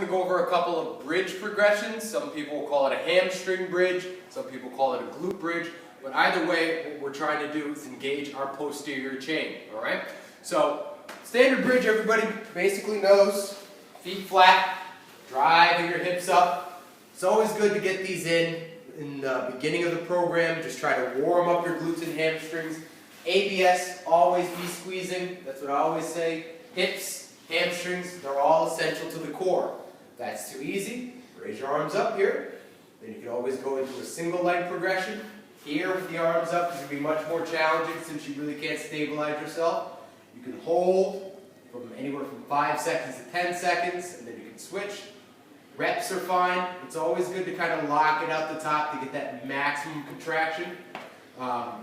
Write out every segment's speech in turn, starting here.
to go over a couple of bridge progressions. Some people will call it a hamstring bridge, some people call it a glute bridge, but either way, what we're trying to do is engage our posterior chain, all right? So, standard bridge, everybody basically knows, feet flat, driving your hips up. It's always good to get these in the beginning of the program. Just try to warm up your glutes and hamstrings. ABS, always be squeezing. That's what I always say. Hips, hamstrings, they're all essential to the core. If that's too easy, raise your arms up here. Then you can always go into a single leg progression. Here with the arms up, it's going to be much more challenging since you really can't stabilize yourself. You can hold from anywhere from 5 seconds to 10 seconds, and then you can switch. Reps are fine. It's always good to kind of lock it out the top to get that maximum contraction.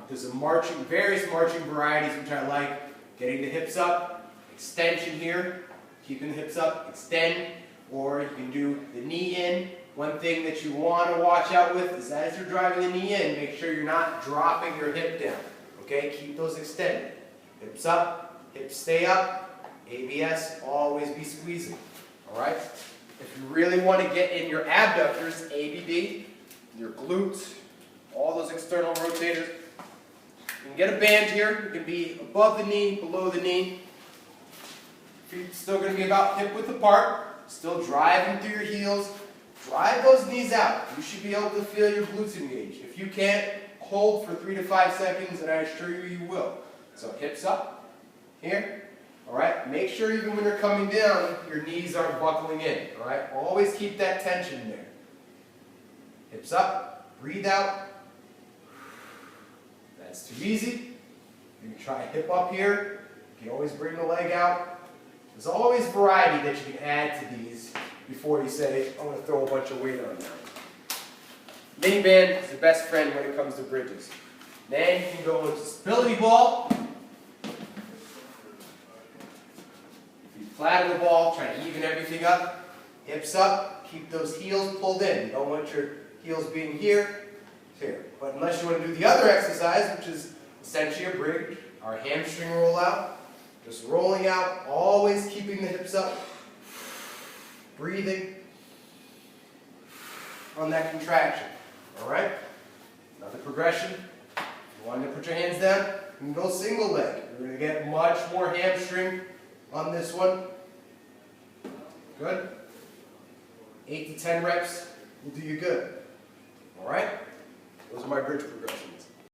There's various marching varieties which I like. Getting the hips up, extension here, keeping the hips up, extend, or you can do the knee in. One thing that you want to watch out with is as you're driving the knee in, make sure you're not dropping your hip down. Okay, keep those extended. Hips up, hips stay up, ABS, always be squeezing. Alright? If you really want to get in your abductors, ABD, your glutes, all those external rotators, you can get a band here. It can be above the knee, below the knee. Feet still going to be about hip width apart. Still driving through your heels. Drive those knees out. You should be able to feel your glutes engaged. If you can't, hold for 3 to 5 seconds, and I assure you, you will. So hips up, here. Alright, make sure even when you're coming down, your knees aren't buckling in. Alright, always keep that tension there. Hips up, breathe out. That's too easy. You can try hip up here. You can always bring the leg out. There's always variety that you can add to these before you say, I'm going to throw a bunch of weight on now. Mini band is the best friend when it comes to bridges. Then you can go into stability ball. Flatten the ball, try to even everything up. Hips up, keep those heels pulled in. You don't want your heels being here. But unless you want to do the other exercise, which is essentially a bridge, our hamstring rollout, just rolling out, always keeping the hips up, breathing on that contraction. Alright? Another progression. If you want to put your hands down, you can go single leg. You're going to get much more hamstring on this one. Good. 8 to 10 reps will do you good. Alright? Those are my bridge progressions.